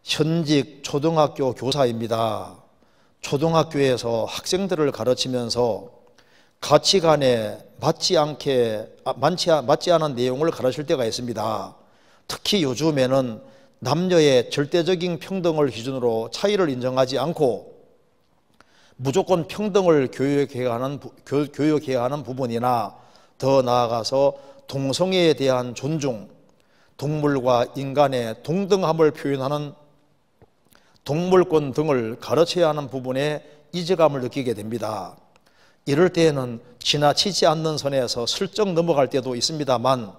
현직 초등학교 교사입니다. 초등학교에서 학생들을 가르치면서 가치관에 맞지 않은 내용을 가르칠 때가 있습니다. 특히 요즘에는 남녀의 절대적인 평등을 기준으로 차이를 인정하지 않고 무조건 평등을 교육해야 하는 부분이나 더 나아가서 동성애에 대한 존중, 동물과 인간의 동등함을 표현하는 동물권 등을 가르쳐야 하는 부분에 이질감을 느끼게 됩니다. 이럴 때에는 지나치지 않는 선에서 슬쩍 넘어갈 때도 있습니다만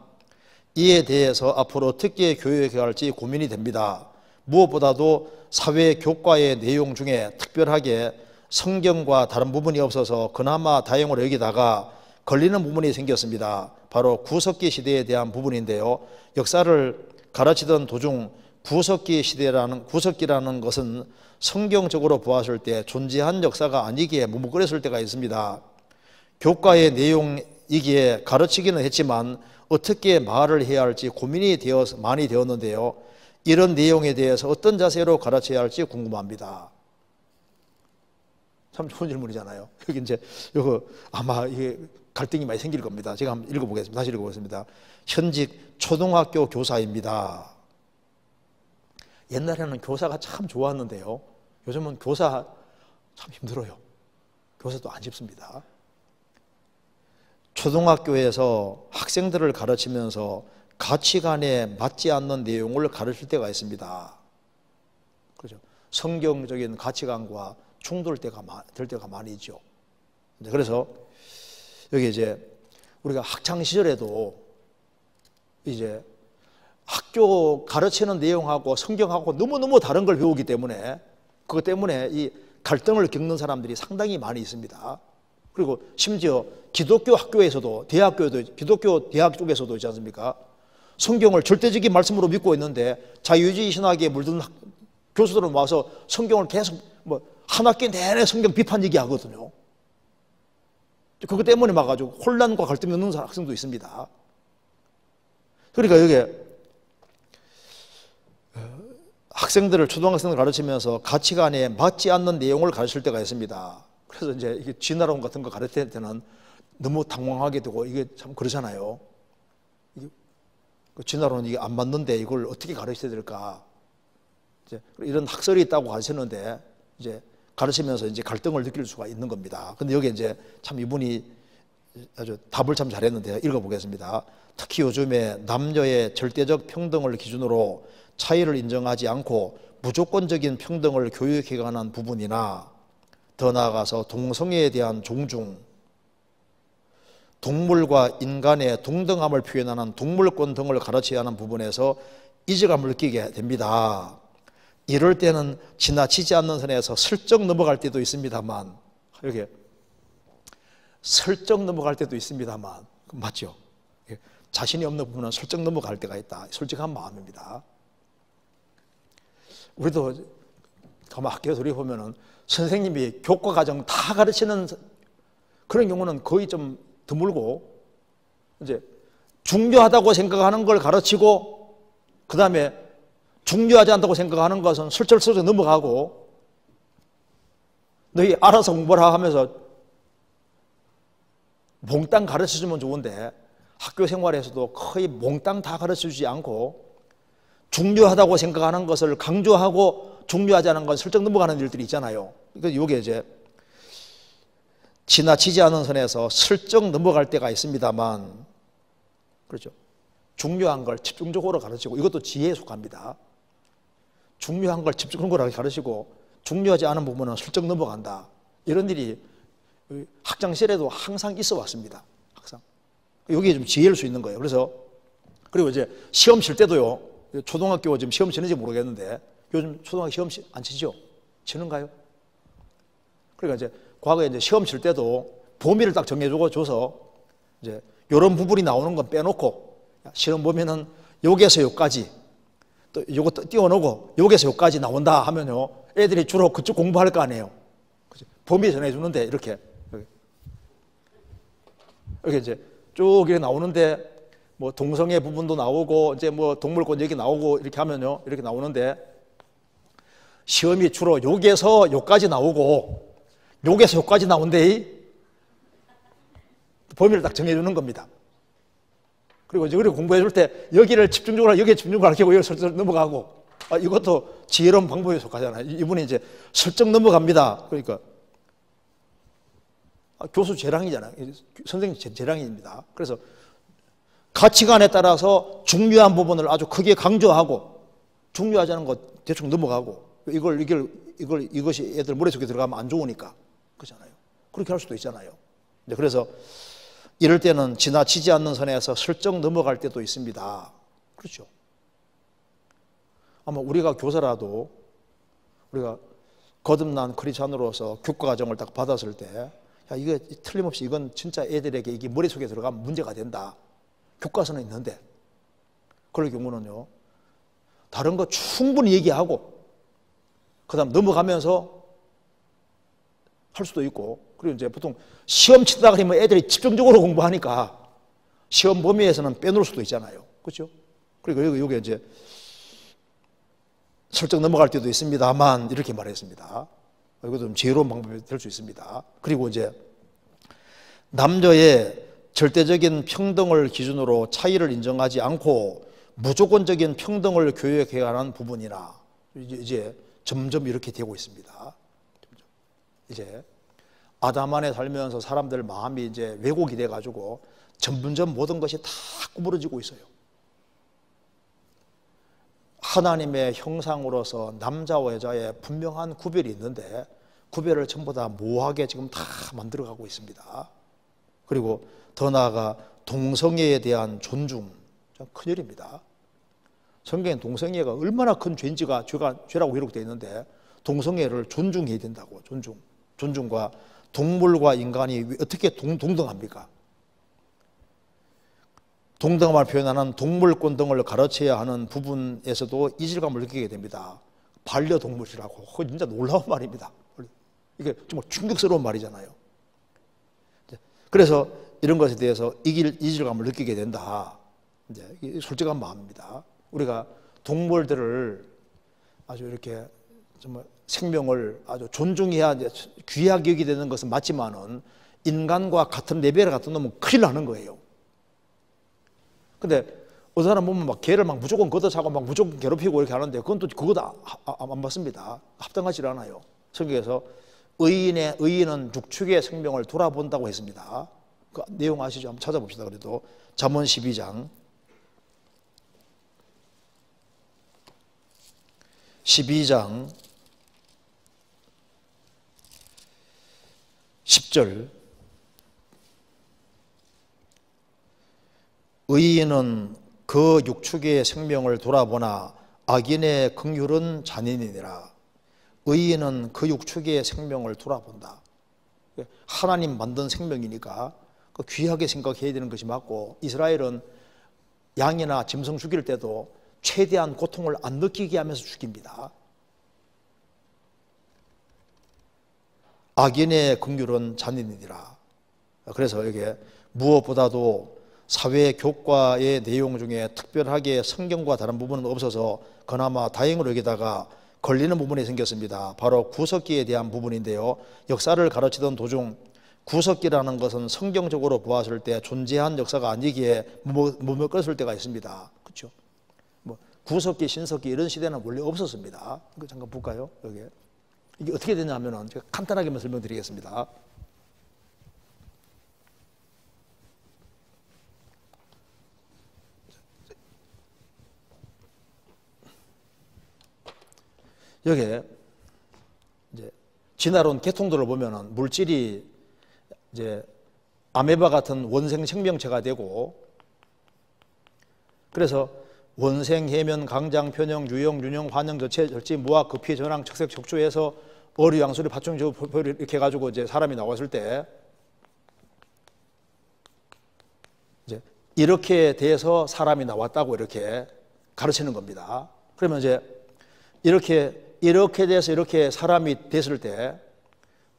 이에 대해서 앞으로 어떻게 교육해야 할지 고민이 됩니다. 무엇보다도 사회 교과의 내용 중에 특별하게 성경과 다른 부분이 없어서 그나마 다행으로 여기다가 걸리는 부분이 생겼습니다. 바로 구석기 시대에 대한 부분인데요. 역사를 가르치던 도중 구석기라는 것은 성경적으로 보았을 때 존재한 역사가 아니기에 머뭇거렸을 때가 있습니다. 교과의 내용이기에 가르치기는 했지만 어떻게 말을 해야 할지 고민이 많이 되었는데요. 이런 내용에 대해서 어떤 자세로 가르쳐야 할지 궁금합니다. 참 좋은 질문이잖아요. 여기 이제 이거 아마 이게 갈등이 많이 생길 겁니다. 제가 한번 읽어보겠습니다. 다시 읽어보겠습니다. 현직 초등학교 교사입니다. 옛날에는 교사가 참 좋았는데요. 요즘은 교사 참 힘들어요. 교사도 안 쉽습니다. 초등학교에서 학생들을 가르치면서 가치관에 맞지 않는 내용을 가르칠 때가 있습니다. 그렇죠? 성경적인 가치관과 충돌될 때가 많이 있죠. 그래서 여기 이제 우리가 학창 시절에도 이제 학교 가르치는 내용하고 성경하고 너무너무 다른 걸 배우기 때문에 그것 때문에 이 갈등을 겪는 사람들이 상당히 많이 있습니다. 그리고 심지어 기독교 학교에서도 기독교 대학 쪽에서도 있지 않습니까? 성경을 절대적인 말씀으로 믿고 있는데 자유주의 신학에 물든 교수들은 와서 성경을 계속 한 학기 내내 성경 비판 얘기하거든요. 그것 때문에 막아가지고 혼란과 갈등이 있는 학생도 있습니다. 그러니까 여기 초등학생들을 가르치면서 가치관에 맞지 않는 내용을 가르칠 때가 있습니다. 그래서 이제 이게 진화론 같은 거 가르칠 때는 너무 당황하게 되고 이게 참 그러잖아요. 진화론 이게 안 맞는데 이걸 어떻게 가르쳐야 될까? 이제 이런 학설이 있다고 가르치는데 이제 가르치면서 이제 갈등을 느낄 수가 있는 겁니다. 근데 여기 이제 참 이분이 아주 답을 참 잘했는데 읽어보겠습니다. 특히 요즘에 남녀의 절대적 평등을 기준으로 차이를 인정하지 않고 무조건적인 평등을 교육해 가는 부분이나 더 나아가서 동성애에 대한 존중, 동물과 인간의 동등함을 표현하는 동물권 등을 가르쳐야 하는 부분에서 이질감을 느끼게 됩니다. 이럴 때는 지나치지 않는 선에서 슬쩍 넘어갈 때도 있습니다만 이렇게 슬쩍 넘어갈 때도 있습니다만 맞죠? 자신이 없는 부분은 슬쩍 넘어갈 때가 있다. 솔직한 마음입니다. 우리도 가만 학교에 돌이보면은 선생님이 교과 과정 다 가르치는 그런 경우는 거의 좀 드물고 이제 중요하다고 생각하는 걸 가르치고 그 다음에 중요하지 않다고 생각하는 것은 슬쩍슬쩍 넘어가고 너희 알아서 공부하라 하면서 몽땅 가르쳐주면 좋은데 학교 생활에서도 거의 몽땅 다 가르쳐주지 않고 중요하다고 생각하는 것을 강조하고 중요하지 않은 건 슬쩍 넘어가는 일들이 있잖아요. 그러니까 이게 이제 지나치지 않은 선에서 슬쩍 넘어갈 때가 있습니다만 그렇죠. 중요한 걸 집중적으로 가르치고 이것도 지혜에 속합니다. 중요한 걸 집중적으로 가르치고 중요하지 않은 부분은 슬쩍 넘어간다. 이런 일이 학창시절에도 항상 있어 왔습니다. 항상. 여기에 좀 지혜일 수 있는 거예요. 그리고 이제 시험 칠 때도요. 초등학교 지금 시험 치는지 모르겠는데 요즘 초등학교 시험 안 치죠? 치는가요? 그러니까 이제 과거에 이제 시험 칠 때도 범위를 딱 줘서 이제 이런 부분이 나오는 건 빼놓고 시험 보면은 여기에서 여기까지 또 요거 띄워놓고 여기에서 여기까지 나온다 하면요 애들이 주로 그쪽 공부할 거 아니에요. 그치? 범위 전해주는데 이렇게 이제 쭉 이렇게 나오는데 동성애 부분도 나오고 이제 동물권 얘기 나오고 이렇게 하면요 이렇게 나오는데 시험이 주로 요게서 요까지 나오고 요게서 요까지 나온대. 범위를 딱 정해주는 겁니다. 그리고 공부해 줄 때 여기를 집중적으로 여기에 집중적으로 가르치고 여기를 설정 넘어가고, 이것도 지혜로운 방법에 속하잖아요. 이분이 이제 설정 넘어갑니다. 그러니까 교수 재량이잖아요. 선생님 재량입니다. 그래서 가치관에 따라서 중요한 부분을 아주 크게 강조하고 중요하지 않은 거 대충 넘어가고, 이것이 애들 머릿속에 들어가면 안 좋으니까 그렇잖아요. 그렇게 할 수도 있잖아요. 그래서 이럴 때는 지나치지 않는 선에서 슬쩍 넘어갈 때도 있습니다. 그렇죠. 아마 우리가 교사라도 우리가 거듭난 크리스찬으로서 교과과정을 딱 받았을 때, 야, 이거 틀림없이 이건 진짜 애들에게 이게 머릿속에 들어가면 문제가 된다. 교과서는 있는데, 그럴 경우는요, 다른 거 충분히 얘기하고, 그 다음 넘어가면서 할 수도 있고, 그리고 이제 보통 시험 치다 그러면 애들이 집중적으로 공부하니까 시험 범위에서는 빼놓을 수도 있잖아요. 그렇죠? 그리고 여기 이제 설정 넘어갈 때도 있습니다만, 이렇게 말했습니다. 이것도 좀 지혜로운 방법이 될 수 있습니다. 그리고 이제 남녀의 절대적인 평등을 기준으로 차이를 인정하지 않고 무조건적인 평등을 교육해야 하는 부분이나, 이제 점점 이렇게 되고 있습니다. 이제 아담 안에 살면서 사람들 마음이 이제 왜곡이 돼가지고 점점 모든 것이 다 구부러지고 있어요. 하나님의 형상으로서 남자와 여자의 분명한 구별이 있는데 구별을 전부 다 모호하게 지금 다 만들어가고 있습니다. 그리고 더 나아가 동성애에 대한 존중, 참 큰일입니다. 성경엔 동성애가 얼마나 큰 죄인지가 죄라고 기록되어 있는데 동성애를 존중해야 된다고. 존중과 동물과 인간이 어떻게 동등합니까? 동등함을 표현하는 동물권 등을 가르쳐야 하는 부분에서도 이질감을 느끼게 됩니다. 반려동물이라고. 그거 진짜 놀라운 말입니다. 이게 정말 충격스러운 말이잖아요. 그래서 이런 것에 대해서 이질감을 느끼게 된다. 이제 솔직한 마음입니다. 우리가 동물들을 아주 이렇게 정말 생명을 아주 존중해야 귀하게 여기게 되는 것은 맞지만은 인간과 같은 레벨에 갖다 놓으면 큰일 나는 거예요. 근데 어떤 사람 보면 막 개를 막 무조건 걷어차고 막 무조건 괴롭히고 이렇게 하는데 그건 또 그거도 안 맞습니다. 합당하지 않아요. 성경에서 의인은 육축의 생명을 돌아본다고 했습니다. 그 내용 아시죠? 한번 찾아봅시다. 그래도 잠언 12장 10절 의인은 그 육축의 생명을 돌아보나 악인의 긍휼은 잔인이니라. 의인은 그 육축의 생명을 돌아본다. 하나님 만든 생명이니까 귀하게 생각해야 되는 것이 맞고, 이스라엘은 양이나 짐승 죽일 때도 최대한 고통을 안 느끼게 하면서 죽입니다. 악인의 긍휼은 잔인이니라. 그래서 이게 무엇보다도 사회 교과의 내용 중에 특별하게 성경과 다른 부분은 없어서 그나마 다행으로 여기다가 걸리는 부분이 생겼습니다. 바로 구석기에 대한 부분인데요. 역사를 가르치던 도중 구석기라는 것은 성경적으로 보았을 때 존재한 역사가 아니기에 머뭇거렸을 때가 있습니다. 그렇죠? 뭐 구석기, 신석기 이런 시대는 원래 없었습니다. 잠깐 볼까요? 여기 이게 어떻게 되냐면은 제가 간단하게만 설명드리겠습니다. 여기에 이제 진화론 계통들을 보면은 물질이 이제 아메바 같은 원생 생명체가 되고, 그래서 원생, 해면, 강장, 편형, 유형, 윤형, 환형, 저체, 절지, 무학, 급히, 전황, 척색, 척추에서 어류, 양수리, 파충, 이렇게 해가지고 이제 사람이 나왔을 때 이제 이렇게 돼서 사람이 나왔다고 이렇게 가르치는 겁니다. 그러면 이제 이렇게 돼서 이렇게 사람이 됐을 때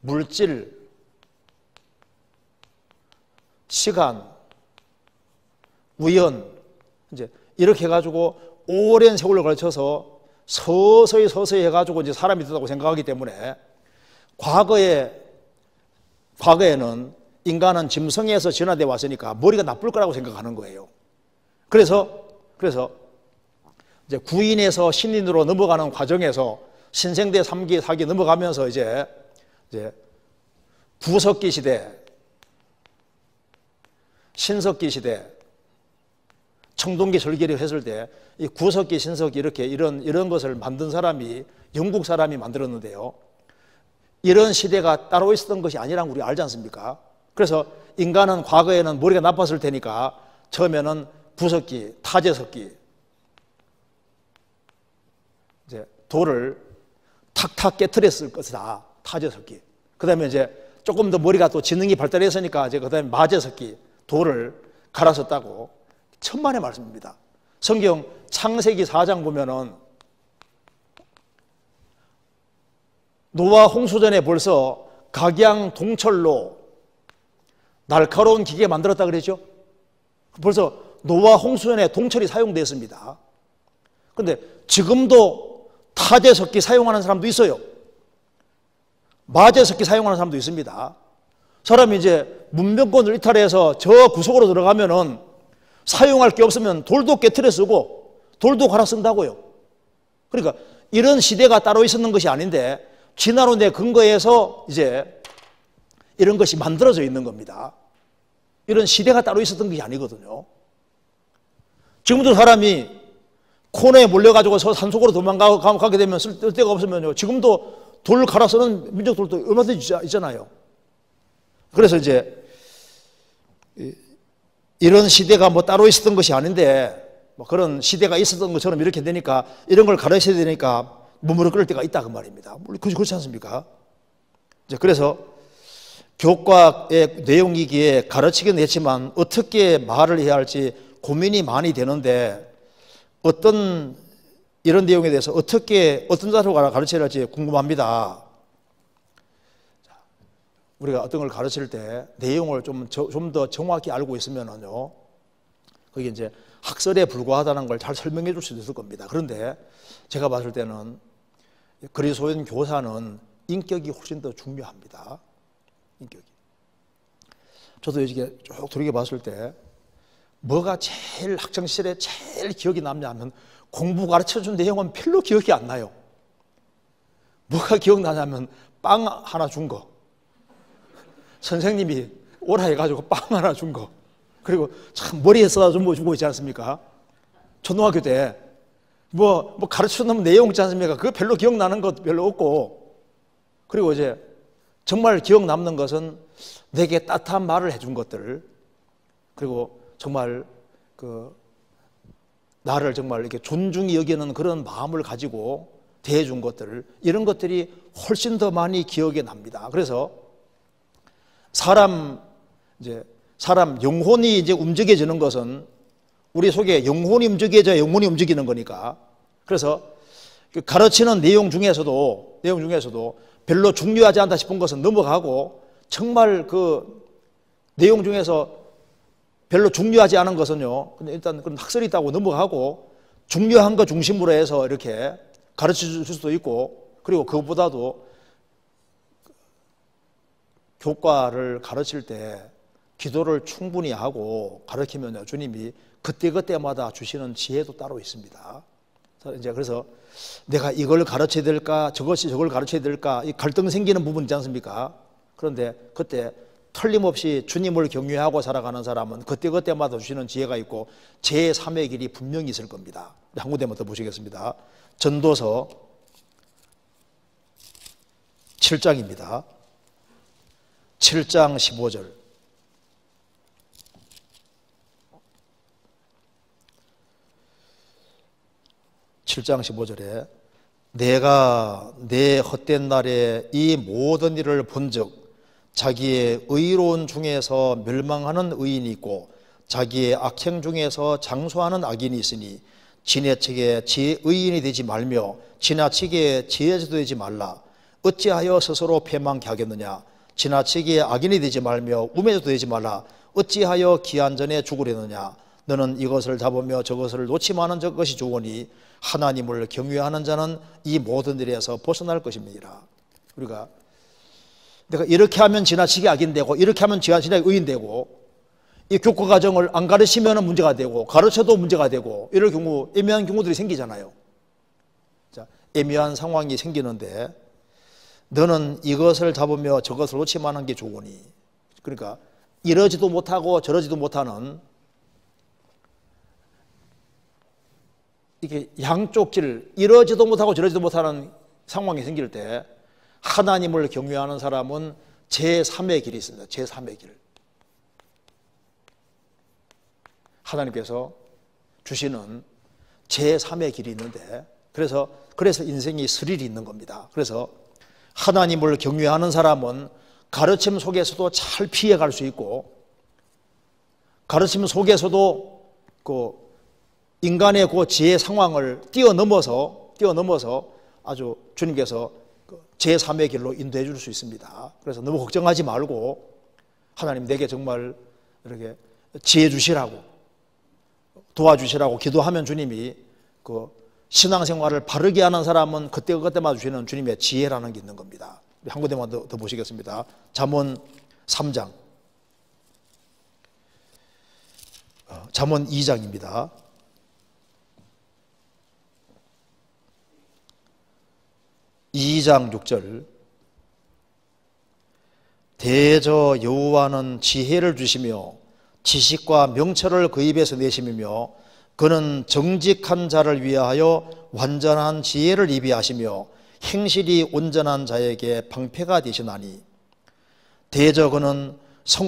물질, 시간, 우연, 이제 이렇게 해가지고 오랜 세월을 걸쳐서 서서히 해가지고 이제 사람이 됐다고 생각하기 때문에 과거에는 인간은 짐승에서 진화되어 왔으니까 머리가 나쁠 거라고 생각하는 거예요. 그래서 이제 구인에서 신인으로 넘어가는 과정에서 신생대 3기, 4기 넘어가면서 이제 구석기 시대, 신석기 시대, 청동기 절기를 했을 때 이 구석기, 신석기 이런 것을 만든 사람이 영국 사람이 만들었는데요. 이런 시대가 따로 있었던 것이 아니라는 우리 알지 않습니까? 그래서 인간은 과거에는 머리가 나빴을 테니까 처음에는 구석기, 타제석기, 이제 돌을 탁탁 깨트렸을 것이다. 타제석기. 그 다음에 이제 조금 더 머리가 또 지능이 발달했으니까 이제 그 다음에 마제석기, 돌을 갈아섰다고 천만의 말씀입니다. 성경 창세기 4장 보면은 노아 홍수 전에 벌써 각양 동철로 날카로운 기계 만들었다 그랬죠? 벌써 노아 홍수 전에 동철이 사용됐습니다. 그런데 지금도 타제석기 사용하는 사람도 있어요. 마제석기 사용하는 사람도 있습니다. 사람이 이제 문명권을 이탈해서 저 구석으로 들어가면은 사용할 게 없으면 돌도 깨트려 쓰고 돌도 갈아 쓴다고요. 그러니까 이런 시대가 따로 있었는 것이 아닌데 진화론의 근거에서 이제 이런 것이 만들어져 있는 겁니다. 이런 시대가 따로 있었던 것이 아니거든요. 지금도 사람이 코너에 몰려가지고 산속으로 도망가게 되면 쓸 데가 없으면요. 지금도 돌 갈아 쓰는 민족들도 얼마든지 있잖아요. 그래서 이제 이런 시대가 뭐 따로 있었던 것이 아닌데 뭐 그런 시대가 있었던 것처럼 이렇게 되니까 이런 걸 가르쳐야 되니까 무무를 끓을 때가 있다 그 말입니다. 그렇지 않습니까? 이제 그래서 교과의 내용이기에 가르치긴 했지만 어떻게 말을 해야 할지 고민이 많이 되는데 어떤 이런 내용에 대해서 어떤 자료로 가르쳐야 할지 궁금합니다. 우리가 어떤 걸 가르칠 때 내용을 좀 더 정확히 알고 있으면은요, 그게 이제 학설에 불과하다는 걸 잘 설명해 줄 수도 있을 겁니다. 그런데 제가 봤을 때는 그리스도인 교사는 인격이 훨씬 더 중요합니다. 인격이. 저도 이렇게 쭉 돌이켜봤을 때 뭐가 제일 학창시절에 제일 기억이 남냐 하면 공부 가르쳐준 내용은 별로 기억이 안 나요. 뭐가 기억나냐면 빵 하나 준 거. 선생님이 오라 해가지고 빵 하나 준 거. 그리고 참 머리에 써다 주고 있지 않습니까? 초등학교 때 뭐 가르쳐놓은 내용 있지 않습니까? 그거 별로 기억나는 것 별로 없고, 그리고 이제 정말 기억 남는 것은 내게 따뜻한 말을 해준 것들, 그리고 정말 나를 정말 이렇게 존중히 여기는 그런 마음을 가지고 대해준 것들, 이런 것들이 훨씬 더 많이 기억에 납니다. 그래서 사람 영혼이 이제 움직여지는 것은 우리 속에 영혼이 움직여져야 영혼이 움직이는 거니까. 그래서 가르치는 내용 중에서도 별로 중요하지 않다 싶은 것은 넘어가고, 정말 그 내용 중에서 별로 중요하지 않은 것은요, 일단 그런 학설이 있다고 넘어가고, 중요한 것 중심으로 해서 이렇게 가르쳐 줄 수도 있고, 그리고 그것보다도 교과를 가르칠 때 기도를 충분히 하고 가르치면요, 주님이 그때그때마다 주시는 지혜도 따로 있습니다. 이제 그래서 내가 이걸 가르쳐야 될까, 저걸 가르쳐야 될까, 이 갈등 생기는 부분 있지 않습니까? 그런데 그때 틀림없이 주님을 경외하고 살아가는 사람은 그때그때마다 주시는 지혜가 있고 제3의 길이 분명히 있을 겁니다. 한 군데만 더 보시겠습니다. 전도서 7장입니다. 7장 15절. 내가 내 헛된 날에 이 모든 일을 본즉 자기의 의로운 중에서 멸망하는 의인이 있고 자기의 악행 중에서 장수하는 악인이 있으니 지나치게 의인이 되지 말며 지나치게 지혜자도 되지 말라. 어찌하여 스스로 패망케 하겠느냐. 지나치게 악인이 되지 말며 우매자도 되지 말라. 어찌하여 기한 전에 죽으려느냐. 너는 이것을 잡으며 저것을 놓치마는 것이 좋으니 하나님을 경외하는 자는 이 모든 일에서 벗어날 것입니다. 우리가 내가 이렇게 하면 지나치게 악인되고 이렇게 하면 지나치게 의인되고 이 교과 과정을 안 가르치면 문제가 되고 가르쳐도 문제가 되고 이럴 경우 애매한 경우들이 생기잖아요. 자, 애매한 상황이 생기는데 너는 이것을 잡으며 저것을 놓치마는 게 좋으니, 그러니까 이러지도 못하고 저러지도 못하는 이게 양쪽 길, 이러지도 못하고 저러지도 못하는 상황이 생길 때 하나님을 경외하는 사람은 제3의 길이 있습니다. 제3의 길. 하나님께서 주시는 제3의 길이 있는데 그래서 인생이 스릴이 있는 겁니다. 그래서 하나님을 경외하는 사람은 가르침 속에서도 잘 피해갈 수 있고 가르침 속에서도 그 인간의 그 지혜 상황을 뛰어넘어서 아주 주님께서 제3의 길로 인도해 줄 수 있습니다. 그래서 너무 걱정하지 말고 하나님 내게 정말 이렇게 지혜 주시라고 도와주시라고 기도하면 주님이 그 신앙생활을 바르게 하는 사람은 그때마다 주시는 주님의 지혜라는 게 있는 겁니다. 한 군데만 더 보시겠습니다. 잠언 3장 잠언 2장입니다. 2장 6절 대저 여호와는 지혜를 주시며 지식과 명철을 그 입에서 내심이며 그는 정직한 자를 위하여 완전한 지혜를 예비하시며 행실이 온전한 자에게 방패가 되시나니 대저 그는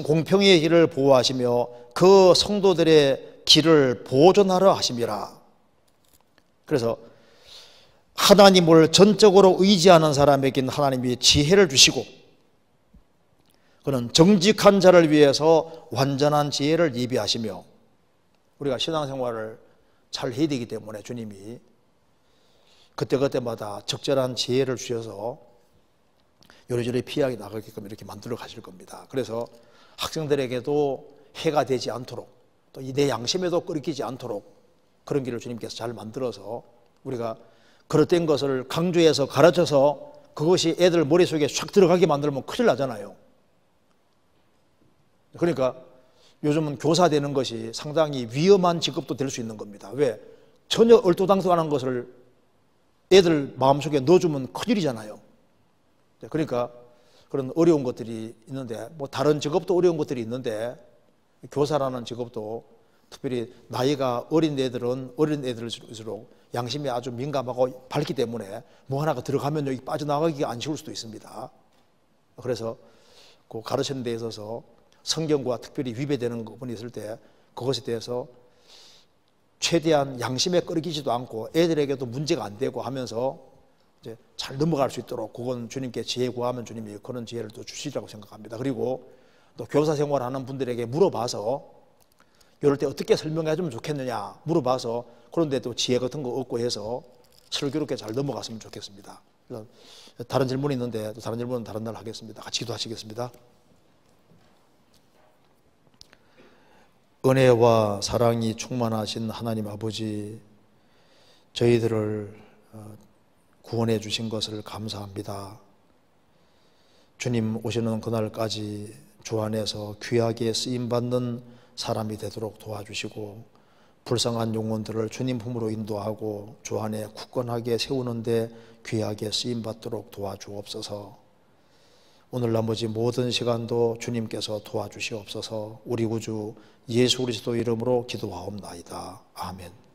공평의 길을 보호하시며 그 성도들의 길을 보존하려 하심이라. 그래서 하나님을 전적으로 의지하는 사람에게는 하나님이 지혜를 주시고 그는 정직한 자를 위해서 완전한 지혜를 예비하시며 우리가 신앙생활을 잘 해야 되기 때문에 주님이 그때그때마다 적절한 지혜를 주셔서 요리조리 피하게 나가게끔 이렇게 만들어 가실 겁니다. 그래서 학생들에게도 해가 되지 않도록 또 내 양심에도 끓이지 않도록 그런 길을 주님께서 잘 만들어서 우리가 그릇된 것을 강조해서 가르쳐서 그것이 애들 머릿속에 샥 들어가게 만들면 큰일 나잖아요. 그러니까 요즘은 교사 되는 것이 상당히 위험한 직업도 될 수 있는 겁니다. 왜? 전혀 얼토당토하는 것을 애들 마음속에 넣어주면 큰일이잖아요. 그러니까 그런 어려운 것들이 있는데 뭐 다른 직업도 어려운 것들이 있는데 교사라는 직업도 특별히 나이가 어린 애들은 어린 애들일수록 양심이 아주 민감하고 밝기 때문에 뭐 하나가 들어가면 여기 빠져나가기가 안 쉬울 수도 있습니다. 그래서 그 가르치는 데 있어서 성경과 특별히 위배되는 부분이 있을 때 그것에 대해서 최대한 양심에 끓이지도 않고 애들에게도 문제가 안 되고 하면서 이제 잘 넘어갈 수 있도록 그건 주님께 지혜 구하면 주님이 그런 지혜를 또 주시리라고 생각합니다. 그리고 또 교사 생활하는 분들에게 물어봐서 이럴 때 어떻게 설명해 주면 좋겠느냐 물어봐서 그런데 또 지혜 같은 거 얻고 해서 슬기롭게 잘 넘어갔으면 좋겠습니다. 다른 질문이 있는데 또 다른 질문은 다른 날 하겠습니다. 같이 기도하시겠습니다. 은혜와 사랑이 충만하신 하나님 아버지, 저희들을 구원해 주신 것을 감사합니다. 주님 오시는 그날까지 주 안에서 귀하게 쓰임받는 사람이 되도록 도와주시고 불쌍한 영혼들을 주님 품으로 인도하고 주 안에 굳건하게 세우는데 귀하게 쓰임받도록 도와주옵소서. 오늘 나머지 모든 시간도 주님께서 도와주시옵소서. 우리 구주 예수 그리스도 이름으로 기도하옵나이다. 아멘.